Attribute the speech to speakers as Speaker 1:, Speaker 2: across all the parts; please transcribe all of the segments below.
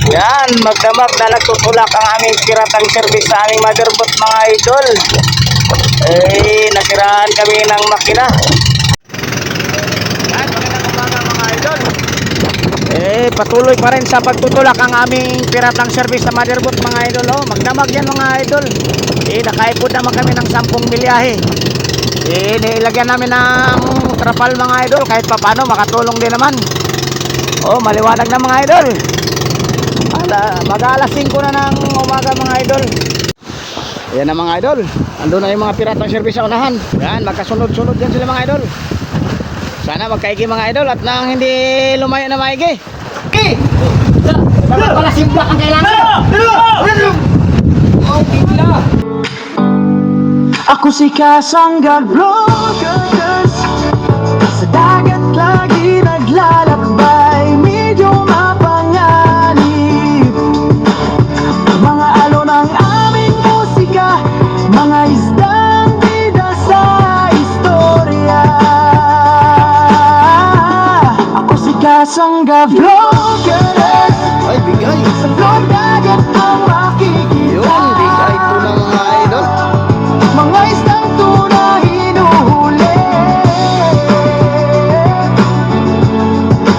Speaker 1: Yan, magdamag na nagtutulak ang aming piratang service sa aming motherboard mga idol. Nasiraan kami ng makina. Yan, magandang umaga mga idol. Patuloy pa rin sa pagtutulak ang aming piratang service sa motherboard mga idol. Magdamag yan mga idol. Nakaipod naman kami ng 10 milyahe. Nilagyan namin ng trapal mga idol kahit papano makatulong din naman. Maliwanag na mga idol. Mag-alas 5 na ng umaga mga idol. Ayan na mga idol, andun na yung mga piratang service sa unahan. Yan, magkasunod-sunod yan sila mga idol. Sana magkaigi mga idol at nang hindi lumayo na maigi. Okay! Dapat pala simplak ang kailangan.
Speaker 2: Ako si Kasangga Vloggers, sa dagat lagi naglalakbay, medyo mapanganib. Mga alon ang aming musika, mga isdang bida sa istorya. Ako si Kasangga Vloggers,
Speaker 1: Ay, bigay.
Speaker 2: sa vlog dagat ang makikita.
Speaker 1: Yun, bigay ito ng mga idol.
Speaker 2: Mga isdang tuna hinuhuli.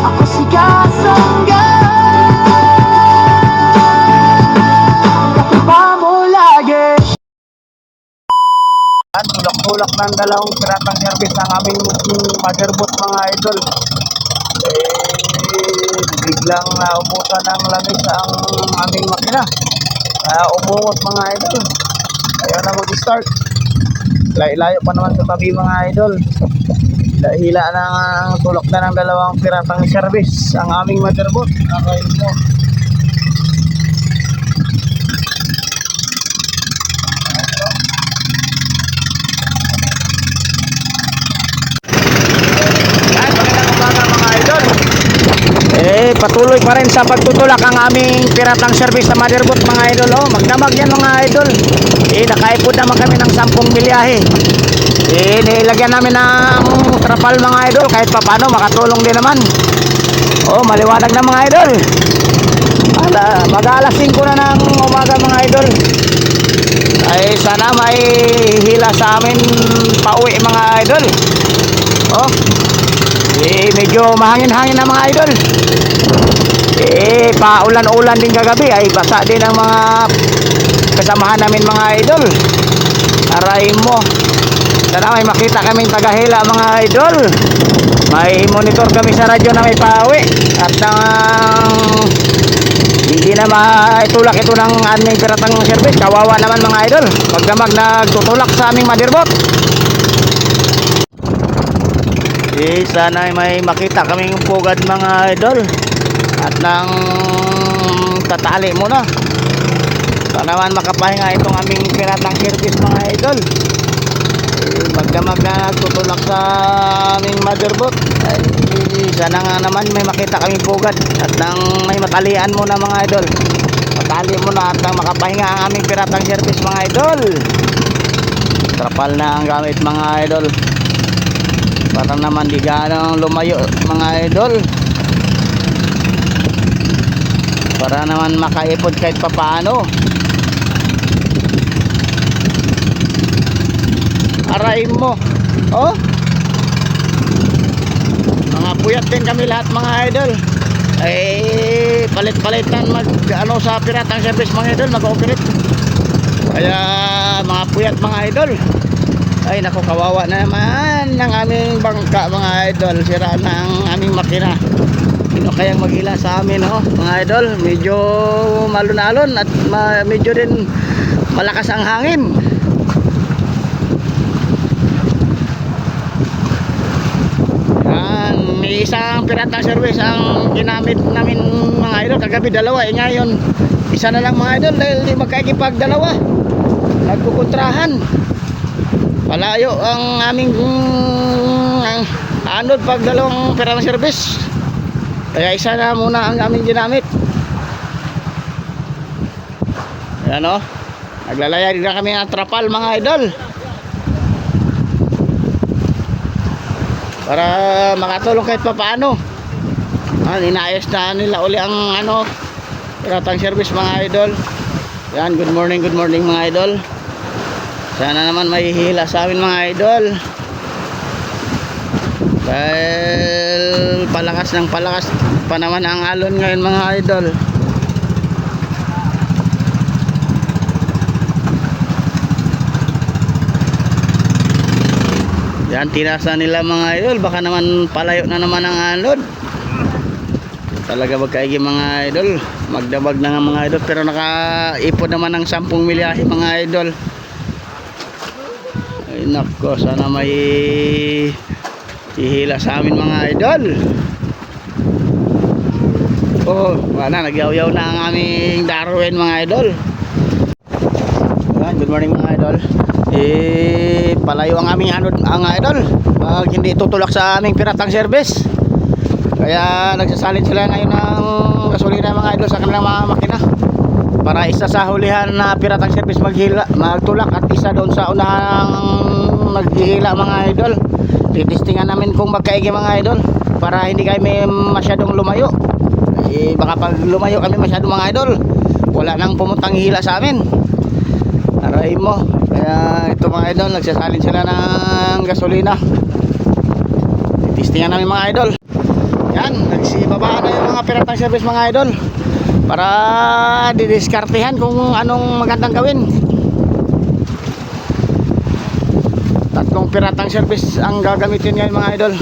Speaker 2: Ako si Kasangga, katipa mo lagi.
Speaker 1: Yan, tulak-tulak ng dalawang piratang service ang aming motherboard mga idol. Biglang naubusan ng langis ang aming makina. Umungot mga idol. Ayaw na mag-start. Layo pa naman sa tabi mga idol. Hila na ang tulak na ng dalawang piratang service ang aming motherboard. Okay mo. Yan, magandang umaga mga idol. Patuloy pa rin sa pagtutulak ang aming piratang service sa motherboard mga idol. Magdamag yan mga idol. Nakaipod naman kami ng 10 milyahe. Nilagyan namin ng trapal mga idol kahit papano makatulong din naman. Maliwanag na mga idol. Mag-alas 5 na ng umaga mga idol. Sana may hila sa amin pauwi mga idol. Medyo mahangin-hangin na mga idol. Paulan-ulan din kagabi ay basa din ang mga kasamahan namin mga idol. Aray mo. Sana may makita kaming tagahila mga idol. May monitor kami sa radyo na may pauwi. At hindi na maitulak ito ng aming piratang service. Kawawa naman mga idol. Pagdamag nagtutulak sa aming motherboard. Sana may makita kaming pugad mga idol. At nang tatali muna. Sana naman makapahinga itong aming piratang service mga idol. Magdamag na nagtutulak sa aming motherboard. Sana nga naman may makita kaming pugad. At nang may matalian muna mga idol. Matali muna at nang makapahinga ang aming piratang service mga idol. Trapal na ang gamit mga idol. Para naman di ganang lumayo mga idol. Para naman makaipod kahit papaano. Aray mo. Mga puyat din kami lahat mga idol. Palit-palitan sa piratang service mga idol, mag-operate. Kaya mga puyat mga idol. Naku, kawawa na naman ng aming bangka mga idol. Sira na ang aming makina. Sino kayang maghila sa amin mga idol? Medyo malunalon at medyo din malakas ang hangin. Isang piratang service ang ginamit namin mga idol. Kagabi dalawa, ngayon isa na lang mga idol dahil di magkakipagdalawa. Nagkukontrahan. Palayo ang aming anod pag dalawang piratang service. Kaya isa na muna ang aming ginamit. Ayan naglalaya din na kami ng trapal mga idol. Para makatulong kahit papaano. Inaayos na nila uli ang piratang service mga idol. Yan, good morning mga idol. Sana naman may hila sa amin mga idol. Dahil palakas ng palakas pa naman ang alon ngayon mga idol. Yan, tinasa nila mga idol. Baka naman palayo na naman ang alon. Talaga magkaigi mga idol. Magdabag na nga mga idol. Pero nakaipon naman ng 10 milyahe mga idol. Ay nako, sana may ihila sa amin mga idol. Oh, wala, nagyaw-yaw na ang aming Darwin mga idol. Yan, good morning mga idol. Palayo ang aming anod ang idol. Pag hindi tutulak sa aming piratang service. Kaya nagsasalin sila ngayon ng gasolina mga idol sa kanilang mga makina. Para isa sa hulihan na piratang service magtulak at isa doon sa unahang naghihila mga idol. Titistingan namin kung magkaigi mga idol para hindi kami masyadong lumayo. Baka pag lumayo kami masyadong mga idol, wala nang pumuntang hila sa amin. Aray mo. Kaya ito mga idol, nagsasalin sila ng gasolina. Titistingan namin mga idol. Yan, nagsibaba na yung mga piratang service mga idol para didiskartehan kung anong magandang gawin. 3 piratang service ang gagamitin ngayon mga idol.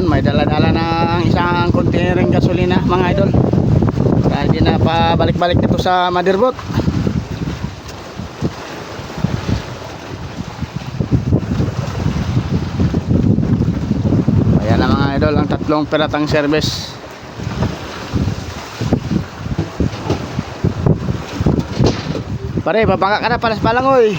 Speaker 1: May dala-dala ng isang containering gasolina mga idol. Kaya hindi na pabalik-balik dito sa Motherboat. Ayan na mga idol ang 3 piratang service. Pare, babangka ka na palas palang oy.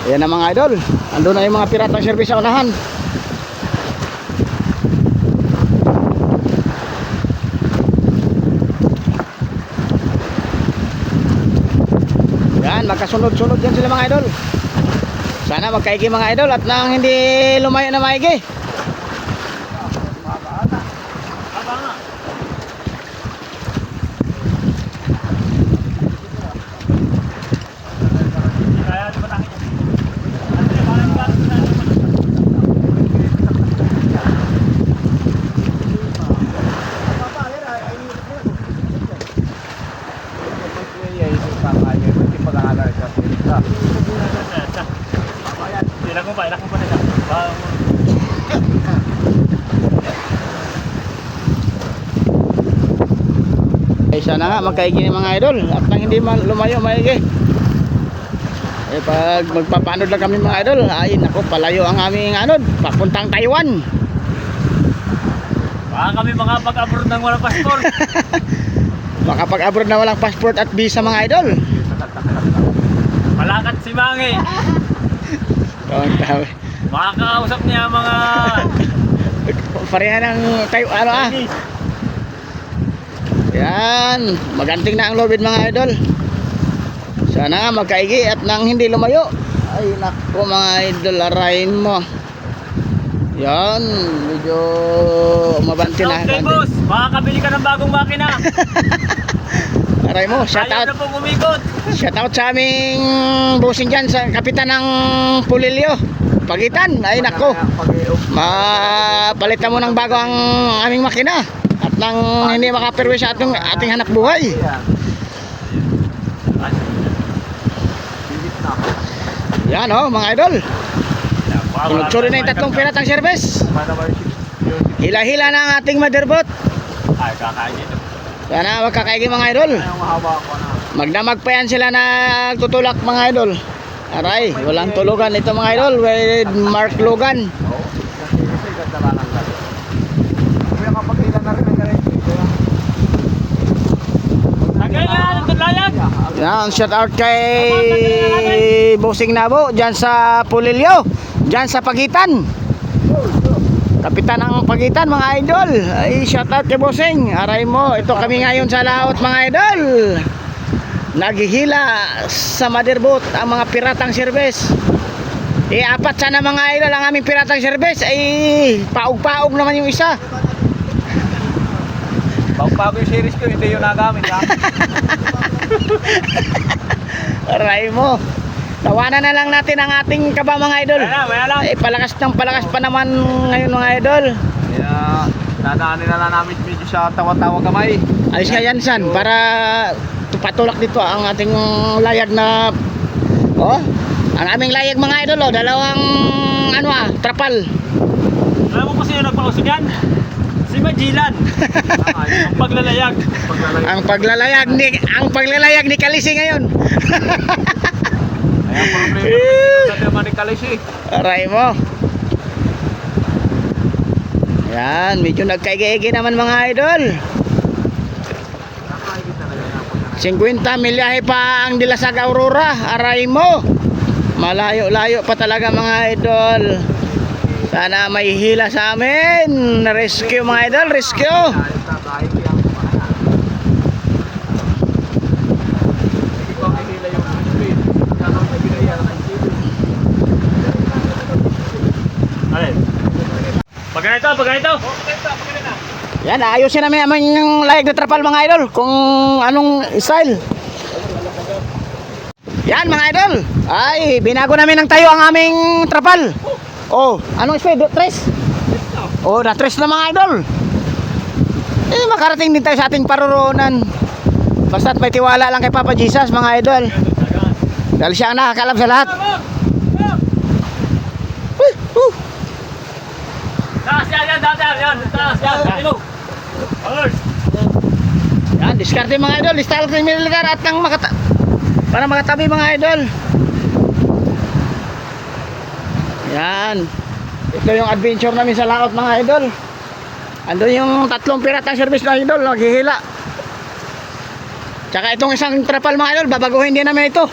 Speaker 1: Ayan na mga idol, andun na yung mga piratang service sa unahan. Yan, magkasunod-sunod yan sila mga idol. Sana magkaigi mga idol at nang hindi lumayo na maigi. Ay sana nga magkaigi ng mga idol at nang hindi man lumayo maigi. Pag magpapanod lang kami mga idol, ay nako, palayo ang aming anod papuntang Taiwan.
Speaker 3: Baka kami makapag-abroad ng walang passport.
Speaker 1: Makapag-abroad na walang passport at visa mga idol.
Speaker 3: Malakat si Mangi. Makakausap niya mga
Speaker 1: pareha ng Taiwan Yan, maganting na ang lobid mga idol. Sana nga magkaigi at nang hindi lumayo. Ay nako mga idol, arahin mo. Yan, medyo mabanti na.
Speaker 3: Okay boss, makakabili ka ng bagong makina.
Speaker 1: Aray mo, shout
Speaker 3: Ayaw
Speaker 1: out.
Speaker 3: na pong umikot.
Speaker 1: Shout out sa aming bossing dyan, sa kapitan ng Pulilio Pagitan. Ay nako, mapalitan mo ng bago ang aming makina at nang hindi makapirwi sa ating hanap buhay. Yan oh mga idol, sunod-sunod na yung 3 piratang service. Hila-hila na ang ating Motherboat.
Speaker 3: Ay, kakain ito.
Speaker 1: Sana magkakaigi mga idol. Magdamag pa yan sila na tutulak mga idol. Aray, walang tulugan ito mga idol with Mark Logan. Yan, shout out kay Bossing Nabo dyan sa Pulilio, dyan sa Pagitan. Kapitan ng Pagitan mga idol. Ay shout out kay Bossing. Aray mo, ito kami ngayon sa laot mga idol. Naghihila sa motherboat ang mga piratang service. Apat sana mga idol ang aming piratang service. Ay paug-paug naman yung isa.
Speaker 3: Bago yung series ko, hindi yung nagamit ha.
Speaker 1: Aray mo. Tawanan na lang natin ang ating kaba mga idol.
Speaker 3: Maya lang.
Speaker 1: Ay palakas ng palakas pa naman ngayon mga idol.
Speaker 3: Kaya, dadaanin na lang namin medyo sa tawa-tawa kamay.
Speaker 1: Alis ka yan san para patulak dito ang ating layag na ang aming layag mga idol dalawang trapal.
Speaker 3: Alam mo kung sino nagpausog yan? Si Majilan. Ang paglalayag.
Speaker 1: Ang paglalayag ni Kalisi ngayon.
Speaker 3: Ay, ang problema naman ni Kalisi.
Speaker 1: Aray mo. Yan, medyo nagkaigi-igi naman mga idol. 50 milyahe pa ang Dilasag Aurora. Aray mo. Malayo-layo pa talaga mga idol. Sana may hila sa amin. Rescue mga idol, rescue.
Speaker 3: Pagkanito.
Speaker 1: Yan, ayusin namin yung layag na trapal mga idol. Kung anong style. Yan mga idol. Ay, binago namin ng tayo ang aming trapal. Anong speed? 3? Na 3 na mga idol. Makarating din tayo sa ating paruroonan. Basta't may tiwala lang kay Papa Jesus mga idol. Dahil siya ang nakakalap sa lahat.
Speaker 3: Taas yan.
Speaker 1: Yan, diskarte mga idol. Style ng militar at ng para makatabi mga idol. Yan. Ito yung adventure namin sa laot mga idol. Andun yung 3 piratang service na idol, naghihila. Tsaka itong isang trapal mga idol, babaguhin din namin ito.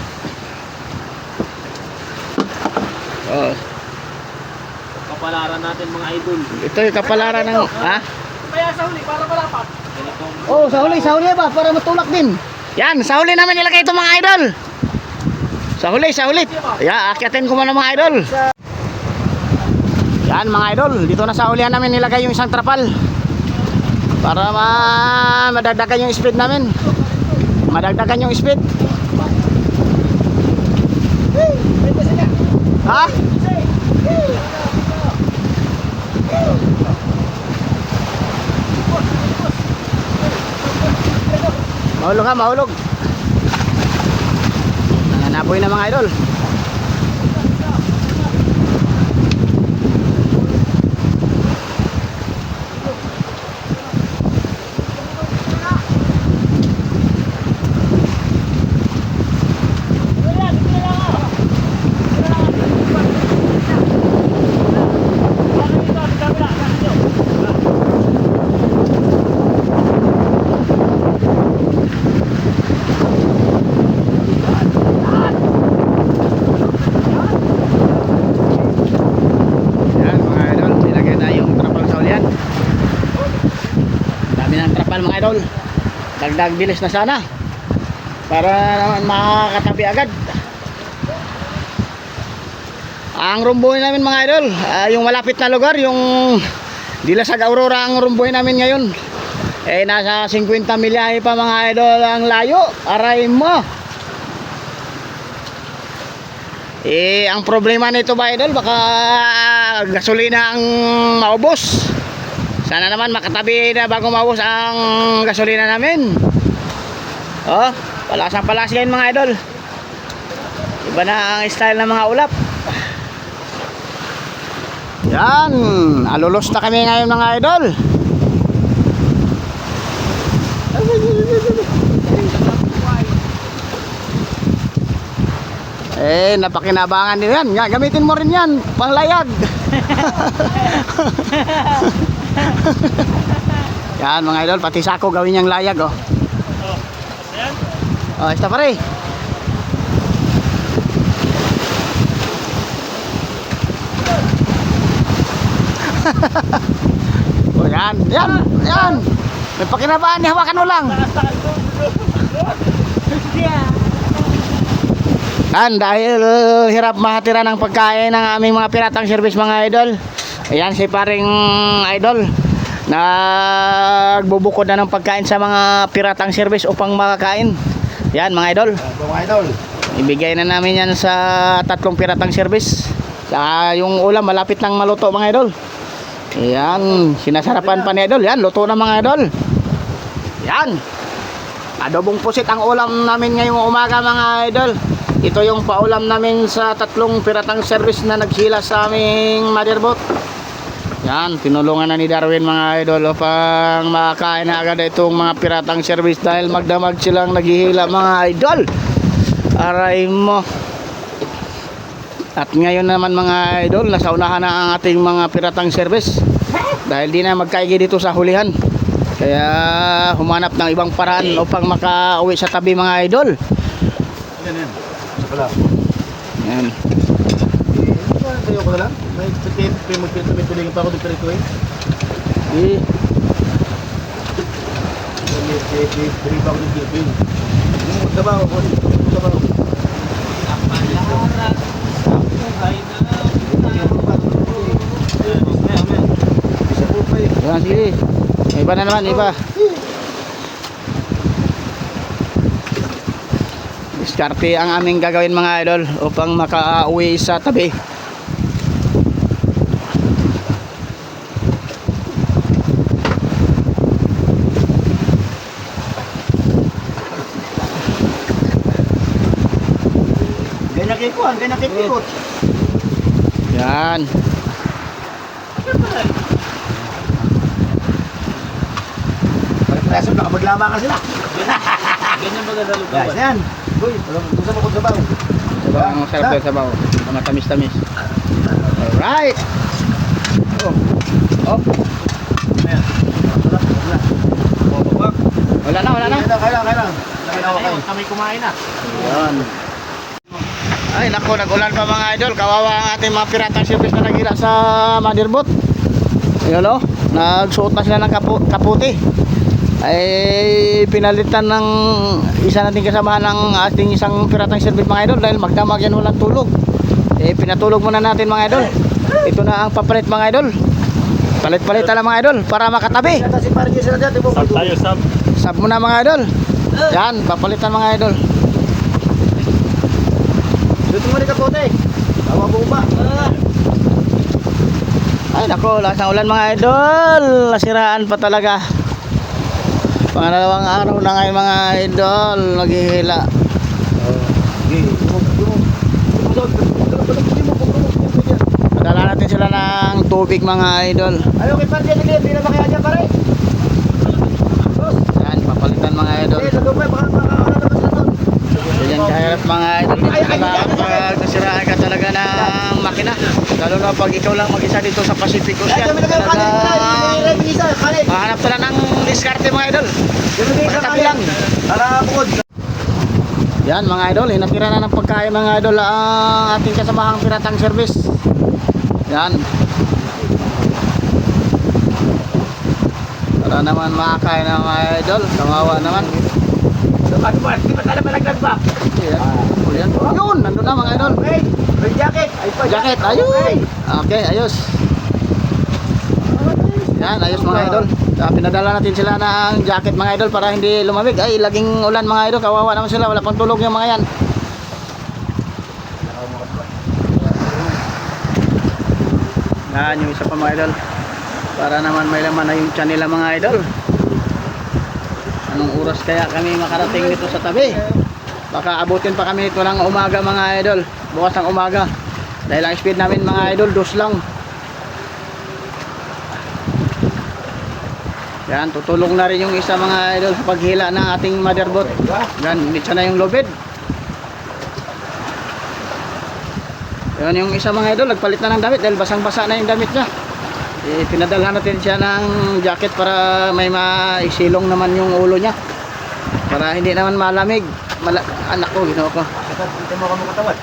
Speaker 3: Kapalaran natin mga idol.
Speaker 1: Ito yung kapalaran ng
Speaker 3: Kaya sa huli, para malapat.
Speaker 1: sa huli ba? Para matulak din. Yan, sa huli namin nilagay ito mga idol. Sa huli. Akyatin ko muna mga idol. Yan mga idol, dito na sa hulihan namin nilagay yung isang trapal. Para madagdagan yung speed namin. Madagdagan yung speed. Ha? Mahulog. Nanganapoy na mga idol. Mga idol, dagdag bilis na sana para naman makakatabi agad. Ang rumboy namin mga idol, yung malapit na lugar, yung Dilasag Aurora ang rumboy namin ngayon. Nasa 50 milyahe pa mga idol ang layo. Aray mo. Ang problema nito ba idol, baka gasolina ang maubos. Sana naman makatabi na bago maubos ang gasolina namin. Palasang-palas yan mga idol. Iba na ang style ng mga ulap. Yan, alulos na kami ngayon mga idol. Napakinabangan din yan. Gamitin mo rin yan, panglayag. Yan mga idol, pati sako gawin niyang layag ito pare. O yan, yan, yan. May pakinabangan niya, hawakan mo lang. Yan, dahil hirap mahatira ng pagkain ng aming mga piratang service mga idol. Ayan si paring idol. Nagbubukod na ng pagkain sa mga piratang service upang makakain. Yan mga idol.
Speaker 4: Mga idol.
Speaker 1: Ibigay na namin yan sa 3 piratang service. Yung ulam malapit nang maluto mga idol. Ayan, sinasarapan pa ni idol. Yan, luto na mga idol. Yan. Adobong pusit ang ulam namin ngayong umaga mga idol. Ito yung paulam namin sa 3 piratang service na naghila sa aming motherboard. Yan, tinulungan na ni Darwin mga idol upang makakain na agad itong mga piratang service dahil magdamag silang naghihila mga idol. Aray mo. At ngayon naman mga idol, nasa unahan na ang ating mga piratang service dahil di na magkaigi dito sa hulihan. Kaya humanap ng ibang paraan upang makauwi sa tabi mga idol.
Speaker 4: Yan. Isa pala.
Speaker 1: Yan.
Speaker 4: Tayo ko na lang. May sakit. May tuloy pa ako dito rito eh.
Speaker 1: Eh,
Speaker 4: May pa ako dito rito eh. Yung trabaho ko. Trabaho. Isa po pa eh.
Speaker 1: yan, sige. May iba na naman, iba. Diskarte ang aming gagawin mga idol upang makauwi sa tabi.
Speaker 4: Ganyan kikuhan. Ganyan kikikot.
Speaker 1: Yan.
Speaker 4: Pare-preso. Nakapaglama ka sila.
Speaker 3: Ganyan ba gagalugawan?
Speaker 4: Guys, yan. Uy, gusto mo kong trabaho.
Speaker 1: Sabaw, ang sarap yung sabaw. Mga tamis-tamis. Alright. Oh.
Speaker 4: Ayan.
Speaker 1: Wala na, wala na.
Speaker 4: Kailan.
Speaker 3: Kami kumain na.
Speaker 1: Yan. Ay nako, nagulan pa mga idol. Kawawa ang ating mga piratang service na naghila sa motherboard. Ayun o, nagsuot na sila ng kaputi. Ay pinalitan ng isa nating kasamahan ng ating isang piratang service mga idol dahil magdamag yan walang tulog. Pinatulog muna natin mga idol. Ito na ang papalit mga idol. Palit-palitan lang mga idol para makatabi.
Speaker 4: Si pare sila dyan.
Speaker 3: Sab tayo, sab.
Speaker 1: Sab muna mga idol. Yan, papalitan mga idol.
Speaker 4: Dito mo rin kapote. Tawa bomba.
Speaker 1: Ay nako, lakas ng ulan mga idol. Nasiraan pa talaga. Pangalawang araw na ngayon mga idol. Naghihila. Padala natin sila ng tubig mga idol.
Speaker 4: Ayaw kay pare dyan. Hindi na makaya dyan pare.
Speaker 1: Yan, papalitan mga idol.
Speaker 4: Sa doon baka makakala naman sila doon.
Speaker 1: Yan kahirap mga idol. Dito na pag nasiraan ka talaga ng makina. Lalo na pag ikaw lang mag-isa dito sa Pacific Ocean. Talagang mahanap sila ng diskarte mga idol. Pagkatabi lang. Yan mga idol, hinatira na ng pagkain mga idol ang ating kasamahang piratang service. Yan. Para naman makakain ng mga idol. Kawawa naman. Yan. Yun, nandun na mga idol.
Speaker 4: May jacket.
Speaker 1: Jacket, ayun. Okay, ayos. Yan, ayos mga idol. Pinadala natin sila ng jacket mga idol para hindi lumamig. Ay, laging ulan mga idol. Kawawa naman sila. Wala pang tulog yung mga yan. Yan, yung isa pa mga idol. Para naman may laman na yung tiyan nila mga idol. Anong oras kaya kami makarating dito sa tabi? Baka abutin pa kami nito ng umaga mga idol. Bukas ng umaga. Dahil ang speed namin mga idol, 2 lang. Yan, tutulong na rin yung isa mga idol sa paghila ng ating motherboard. Yan, nitsa na yung lobed. Yan yung isa mga idol, nagpalit na ng damit dahil basang-basa na yung damit niya. Pinadalhan natin siya ng jacket para may maisilong naman yung ulo niya. Para hindi naman malamig. Anak ko, ginawa ko.
Speaker 4: Hindi mo kami katawan.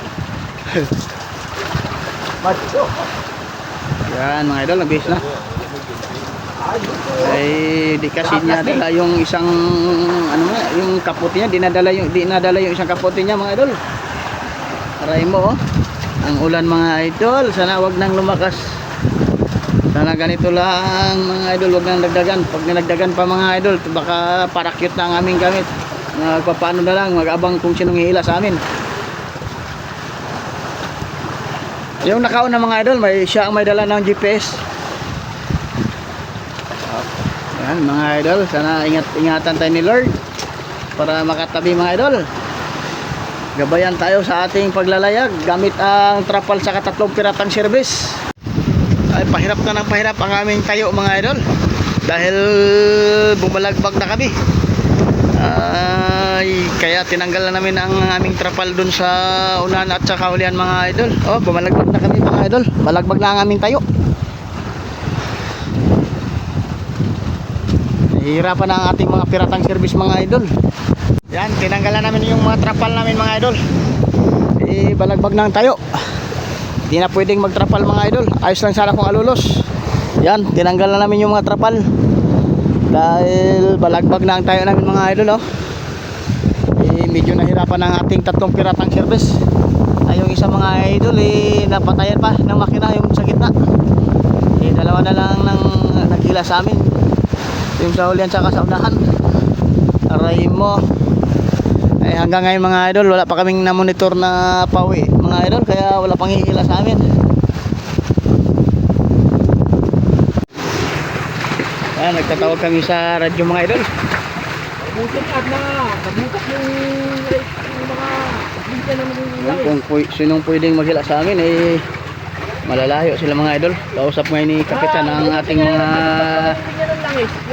Speaker 1: Yan mga idol, nabihis na. Ay di kasi niya dala yung isang ano nga, yung kapote niya, dinadala yung isang kapote niya mga idol. Aray mo oh. Ang ulan mga idol, sana wag nang lumakas. Sana ganito lang mga idol, wag nang dagdagan. Pag nilagdagan pa mga idol, baka parakyut na ang aming gamit. Paano na lang, mag-abang kung sinong hihila sa amin. Yung nakauna mga idol, siya ang may dala ng GPS. Yan mga idol, sana ingatan tayo ni Lord para makatabi mga idol. Gabayan tayo sa ating paglalayag gamit ang trapal sa katatlong piratang service. Ay pahirap na ng pahirap ang aming tayo mga idol dahil bumalagbag na kami. Ay kaya tinanggal na namin ang aming trapal dun sa unahan at sa kaulian mga idol. Oh, bumalagbag na kami mga idol. Balagbag na ang aming tayo. Hihirapan na ang ating mga piratang service mga idol. Yan, tinanggalan namin yung mga trapal namin mga idol. Balagbag na ang tayo. Hindi na pwedeng magtrapal mga idol. Ayos lang sana kung alulos. Yan, tinanggal na namin yung mga trapal dahil balagbag na ang tayo namin mga idol oh. Medyo nahirapan ang ating tatlong piratang service. Ay yung isa mga idol napatayan pa ng makina yung sa gitna. Dalawa na lang nang naghila sa amin. Yung sa ulian saka sa unahan. Aray mo. Ay hanggang ngayon mga idol wala pa kaming na-monitor na pauwi mga idol, kaya wala pang hihila sa amin. Nagtatawag kami sa radyo mga idol.
Speaker 3: Butot at na, nabutok yung mga bigyan ng
Speaker 1: Kung sinong pwedeng maghila sa amin malalayo sila mga idol. Kausap ngayon ni Kapitan ang ating mga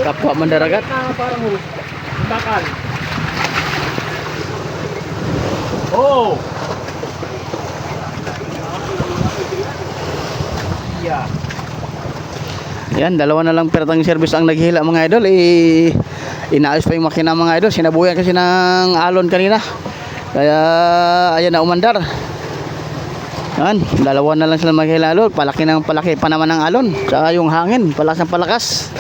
Speaker 1: kapwa mandaragat.
Speaker 3: Parang bakal. Oh. Yeah.
Speaker 1: Yan, dalawa na lang piratang service ang naghihila mga idol. Inaayos pa yung makina mga idol. Sinabuyan kasi ng alon kanina. Kaya ayan na umandar. Yan, dalawa na lang sila maghihila alon. Palaki ng palaki pa naman ng alon. Saka yung hangin, palakas ng palakas.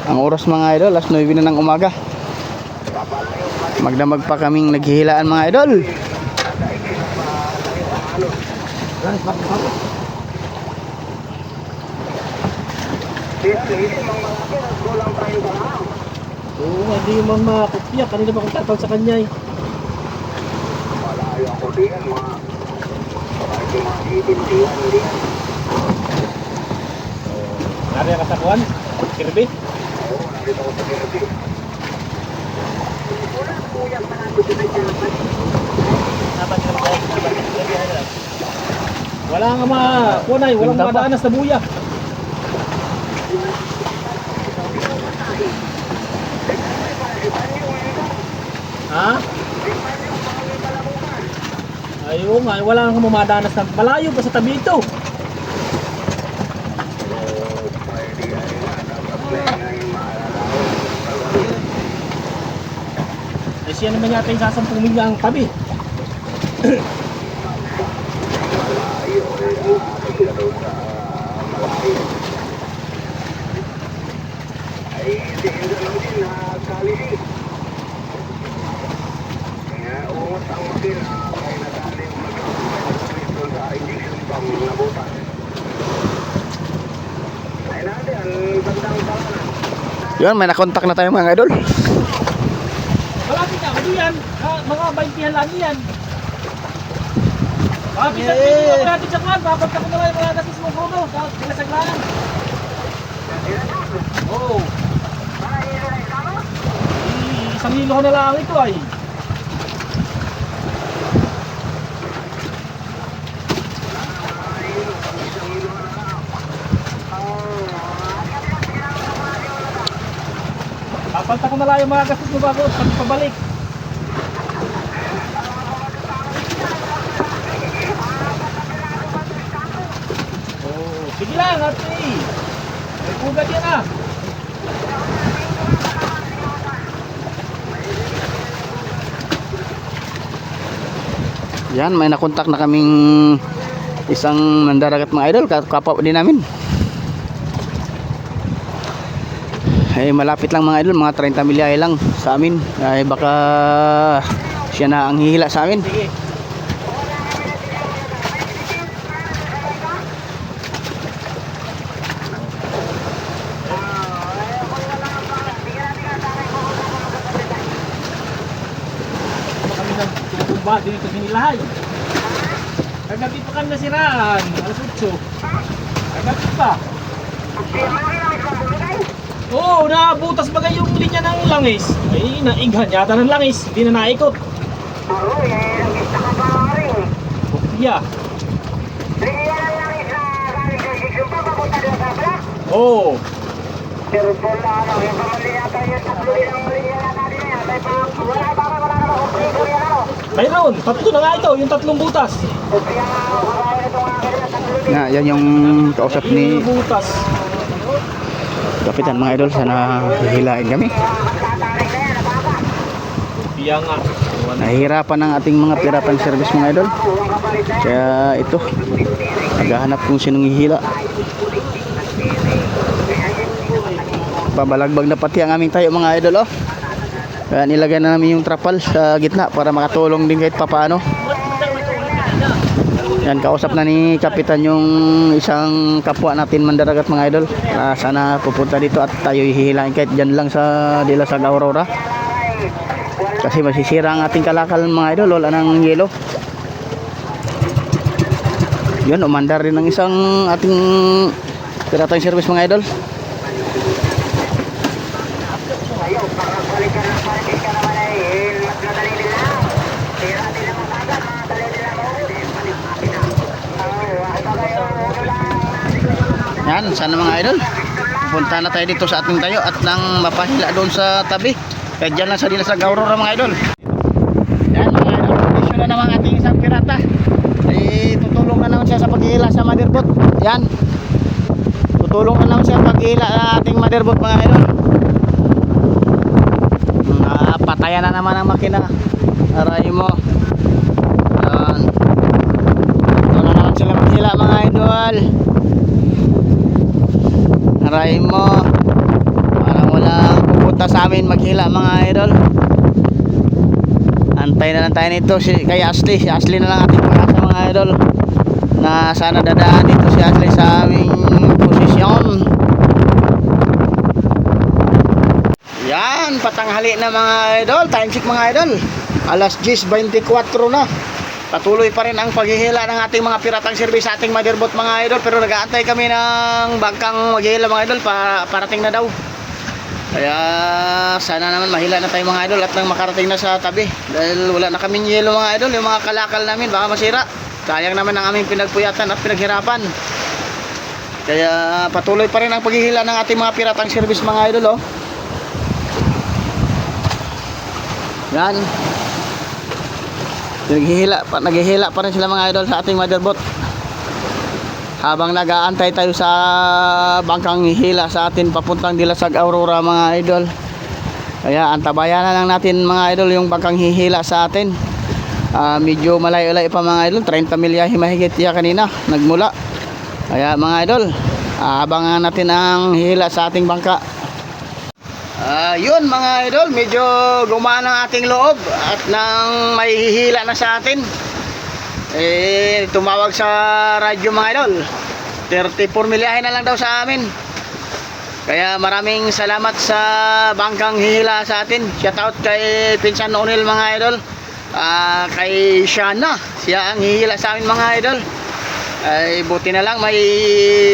Speaker 1: Ang oras mga idol, alas 9 na ng umaga. Magdamag pa kaming naghihilaan mga idol.
Speaker 3: Oo, hindi yung mga kopya. Kanina ba kung tatawag sa kanya eh.
Speaker 5: Malayo ako din, mga itintihan din.
Speaker 3: Nariyan ka sa kuwan? Kirby?
Speaker 5: Oo, nandito ako sa Kirby.
Speaker 3: Wala nga mga kunay, walang madaanas na buya. Ha? Ayun nga, wala nga mamadanas na malayo pa sa tabi ito. Eh siya naman yata yung sasampungin niya ang tabi.
Speaker 5: Ay, hindi lang din nakakalihi. Kaya uungot ang makina, kaya nadali mag-doon sa injection pump na butas. Ay natin, ang bandang pangalan.
Speaker 1: Yun, may nakontak na tayo mga idol.
Speaker 3: Malapit na ako yan. Mga 20 lang yan. Malapit na natin sa kwan. Babagta ko na lang yung mga natis mo Bruno. Sa pinasaglanan. Oo. Isang hilo na lang ito ay. Papalta ko na lang yung mga gastos mo bago pabalik. Oh, sige lang ate. May pugat yan ah.
Speaker 1: Yan, may nakontak na kaming isang mandaragat mga idol, kapwa din namin. Ay malapit lang mga idol, mga 30 milyahe lang sa amin. Ay baka siya na ang hihila sa amin.
Speaker 3: Sige. Kami nagtumba dito sa Sinilahay. Kagabi pa kami nasiraan, alas 8. Kagabi pa. Oo, nabutas ba yung linya ng langis? Ay, naighan yata ng langis, hindi na naikot. Yeah. Oo. Mayroon, tatlo na nga ito, yung tatlong butas.
Speaker 1: Yan yung kausap ni
Speaker 3: Yung butas.
Speaker 1: Kapitan mga idol, sana hihilain kami.
Speaker 3: Iya nga.
Speaker 1: Nahihirapan ang ating mga piratan service mga idol. Kaya ito, naghahanap kung sinong hihila. Pabalagbag na pati ang aming tayo mga idol oh. Kaya nilagay na namin yung trapal sa gitna para makatulong din kahit papaano. Yan, kausap na ni Kapitan yung isang kapwa natin mandaragat mga idol. Sana pupunta dito at tayo hihilain kahit dyan lang sa Dilasag Aurora. Kasi masisira ang ating kalakal mga idol, wala nang yelo. Yun, umandar rin ng isang ating piratang service mga idol. Yan, sana mga idol pupunta na tayo dito sa ating tayo at nang mapahila doon sa tabi. Kaya dyan lang sa Dilasag Aurora mga idol. Yan mga idol, kondisyon na naman ating isang pirata. Ay tutulong na naman siya sa paghihila sa motherboard. Yan, tutulong na naman siya sa paghihila sa ating motherboard mga idol. Patayan na naman ang makina. Aray mo. Yan, ito na naman sila maghila mga idol. Aray mo, parang walang pupunta sa amin maghila mga idol. Antay na lang tayo nito kay Ashley. Si Ashley na lang ating pag-asa mga idol, na sana dadaan dito si Ashley sa aming posisyon. Yan, patanghali na mga idol. Time check mga idol, alas 10:24 na. Patuloy pa rin ang paghihila ng ating mga piratang service sa ating motherboard mga idol. Pero nag-aantay kami ng bangkang maghihila mga idol, parating na daw. Kaya sana naman mahila na tayo mga idol at nang makarating na sa tabi. Dahil wala na kaming yelo mga idol, yung mga kalakal namin baka masira. Sayang naman ang aming pinagpuyatan at pinaghirapan. Kaya patuloy pa rin ang paghihila ng ating mga piratang service mga idol oh. Yan, naghihila pa rin sila mga idol sa ating motherboard habang nag-aantay tayo sa bangkang hihila sa atin papuntang Dilasag Aurora mga idol. Kaya antabayan na lang natin mga idol yung bangkang hihila sa atin. Medyo malayo-layo pa mga idol, 30 milyahe mahigit ya kanina nagmula. Kaya mga idol, abangan natin ang hihila sa ating bangka. Yun mga idol, medyo gumaan ang ating loob at nang may hihila na sa atin, tumawag sa radyo mga idol, 34 milyahe na lang daw sa amin. Kaya maraming salamat sa bangkang hihila sa atin. Shout out kay Pinsan Onil mga idol, kay Shana, siya ang hihila sa amin mga idol. Ay buti na lang may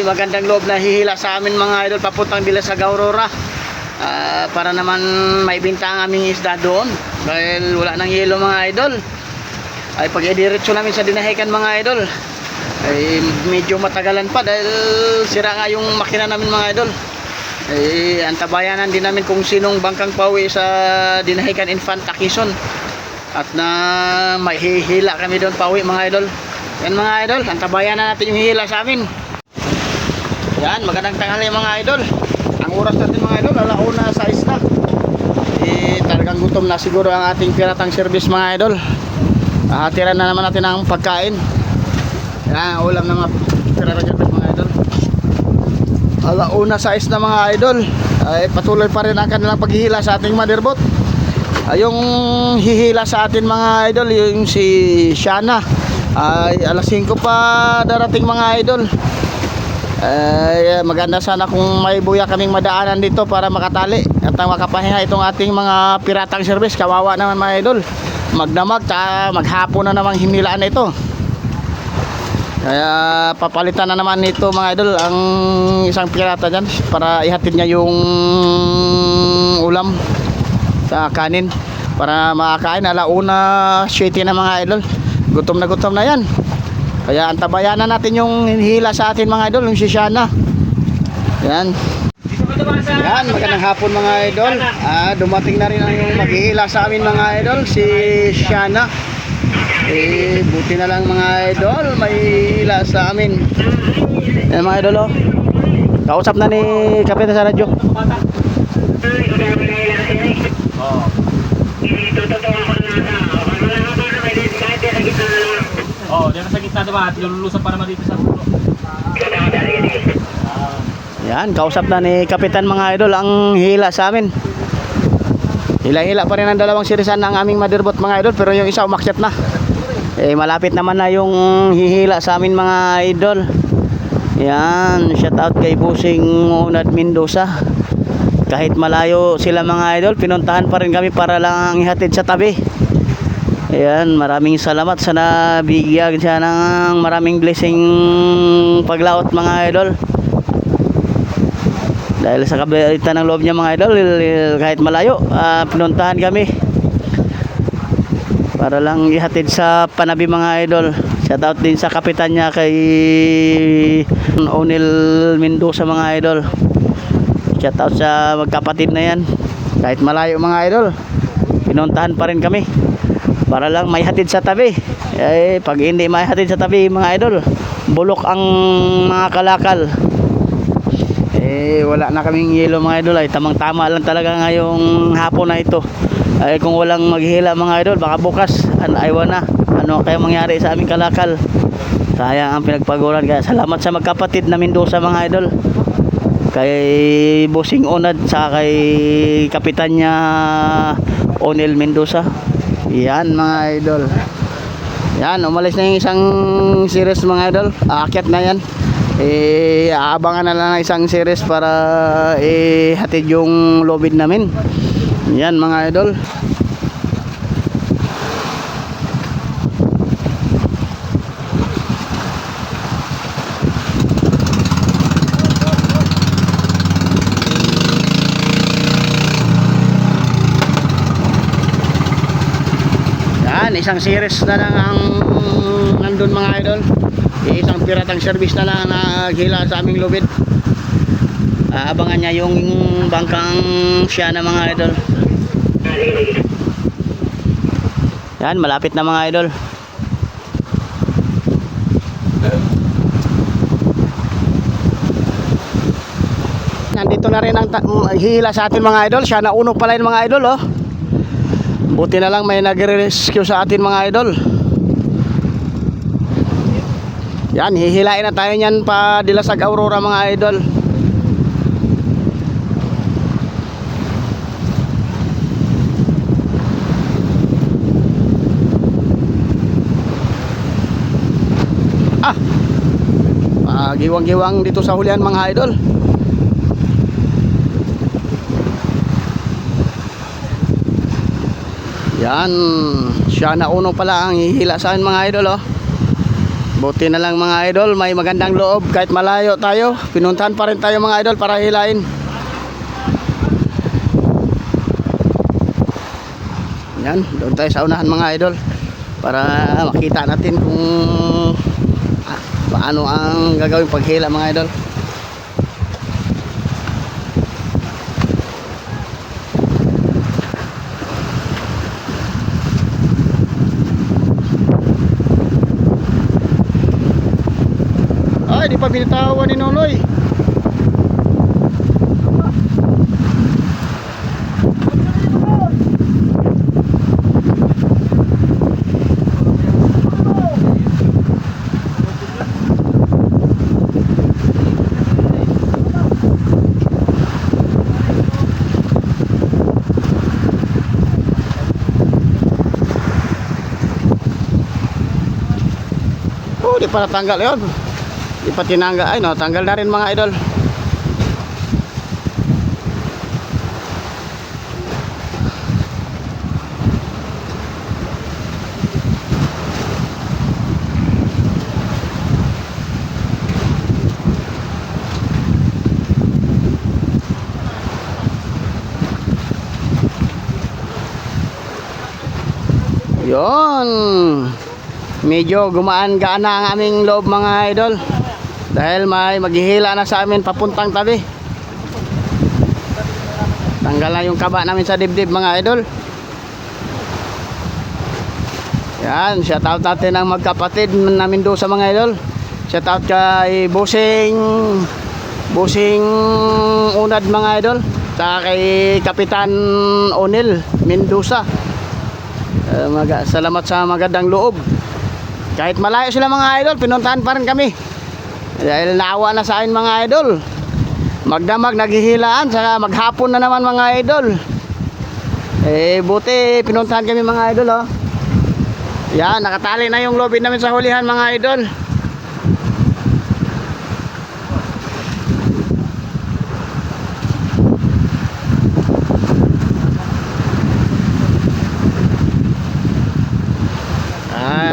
Speaker 1: magandang loob na hihila sa amin mga idol papuntang Dilasag Aurora. Para naman may binta ang aming isda doon dahil wala nang yelo mga idol. Ay pag idiretso namin sa dinahikan mga idol ay medyo matagalan pa dahil sira nga yung makina namin mga idol. Antabayanan din namin kung sinong bangkang pauwi sa Dinahican Infanta Quezon. At na may hihila kami doon pauwi mga idol. Yan mga idol, antabayanan natin yung hihila sa amin. Yan, magandang tanghali mga idol. Ang oras natin mga idol, 1:06 na. Talagang gutom na siguro ang ating piratang service mga idol. Hatiran na naman natin ang pagkain. Yan, ulam ng mga piratang service mga idol. 1:06 na mga idol. Ay patuloy pa rin ang kanilang paghihila sa ating motherboard. Yung hihila sa atin mga idol, yung si Shana, ay 5:00 pa darating mga idol. Ay maganda sana kung may buya kaming madaanan dito para makatali at makapahinga itong ating mga piratang service. Kawawa naman mga idol, magdamag maghapon na namang himilaan na ito. Kaya papalitan na naman nito mga idol ang isang pirata dyan para ihatid niya yung ulam sa kanin para makakain. 1:07 na mga idol, gutom na yan. Kaya antabayanan natin yung hihila sa atin mga idol, yung si Shana. Yan. Yan, magandang hapon mga idol. Dumating na rin ang yung maghihila sa amin mga idol, si Shana. Buti na lang mga idol, may hila sa amin. Yan mga idol, oh. Kausap na ni Kapitan sa radyo.
Speaker 3: Dito sa gitna diba? At lulusan para dito sa puno.
Speaker 1: Yan, kausap na ni Kapitan mga idol ang hila sa amin. Hila-hila pa rin ang dalawang sirisan ng aming motherboard mga idol, pero yung isa umakyat na. Malapit naman na yung hihila sa amin mga idol. Yan, shout out kay Busing Unad Mendoza. Kahit malayo sila mga idol, pinuntahan pa rin kami para lang ihatid sa tabi. Ayan, maraming salamat. Sana bigyan siya ng maraming blessing paglaot mga idol. Dahil sa kabaitan ng loob niya mga idol, kahit malayo, pinuntahan kami para lang ihatid sa panabi mga idol. Shout out din sa kapitan niya kay Onel Mendoza mga idol. Shout out sa magkapatid na yan. Kahit malayo mga idol, pinuntahan pa rin kami para lang may hatid sa tabi. Pag hindi may hatid sa tabi mga idol, bulok ang mga kalakal. Wala na kaming yelo mga idol. Tamang tama lang talaga ngayong hapon na ito. Kung walang maghihila mga idol, baka bukas aywan na ano kaya mangyari sa aming kalakal. Sayang ang pinagpaguran. Kaya salamat sa magkapatid na Mendoza mga idol, kay Busing Unad sa kay kapitan niya Onel Mendoza. Yan mga idol. Yan, umalis na yung isang series mga idol. Aakyat na yan. Aabangan na lang ng isang series para hatid yung lobid namin. Yan mga idol. Yan, isang series na lang ang nandun mga idol. Isang piratang service na lang naghila sa aming lubid. Abangan niya yung bangkang siya na mga idol. Yan, malapit na mga idol. Nandito na rin ang hihila sa atin mga idol. Siya na uno pala yun mga idol, oh. Buti na lang may nagre-rescue sa atin mga idol. Yan, hihilain na tayo niyan pa Dilasag Aurora mga idol. Giwang-giwang dito sa hulihan mga idol. Yan, siya na uno pala ang hihila sa akin mga idol, oh. Buti na lang mga idol, may magandang loob kahit malayo tayo. Pinuntahan pa rin tayo mga idol para hilain. Yan, doon tayo sa unahan mga idol para makita natin kung paano ang gagawin paghila mga idol. pa binitawan ni Nonoy. Oh, di pa natanggal yun. Di pa tinanggal. Ay no, tanggal na rin mga idol. Yon. Medyo gumaan-gaan na ang aming loob mga idol. Dahil may maghihila na sa amin papuntang tabi. Tanggal na yung kaba namin sa dibdib mga idol. Yan, shout out natin ang magkapatid namin doon sa mga idol. Shout out kay Busing Unad mga idol. Saka kay Kapitan Onel Mendoza. Salamat sa magandang loob. Kahit malayo sila mga idol, pinuntahan pa rin kami. Dahil naawa na sa akin mga idol. Magdamag naghihilaan, saka maghapon na naman mga idol. Buti pinuntahan kami mga idol oh. Yan, nakatali na yung lobby namin sa hulihan mga idol.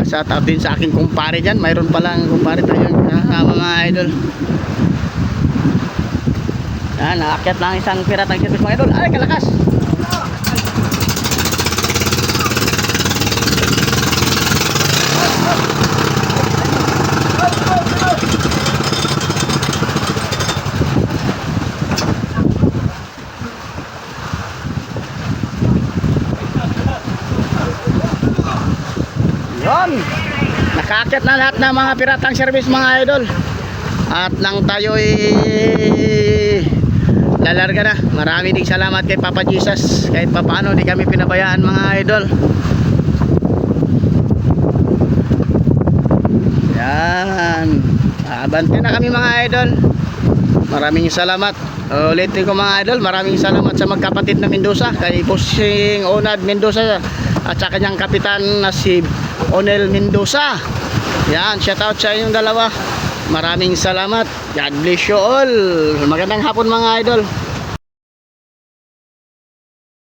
Speaker 1: Shout out din sa aking kumpare dyan. Mayroon palang kumpare tayo kasama mga idol. Yan, naakyat lang isang piratang service mga idol. Ay, kalakas! Yon, nakaakyat na lahat ng mga piratang service mga idol. At nang tayo lalarga na. Marami ding salamat kay Papa Jesus. Kahit papaano di kami pinabayaan mga idol. Yan, abante na kami mga idol. Maraming salamat. Ulitin ko mga idol, maraming salamat sa magkapatid na Mendoza, kay Busing Unad Mendoza at sa kanyang kapitan na si Onel Mendoza. Yan, shout out sa inyong dalawa. Maraming salamat. God bless you all. Magandang hapon mga idol.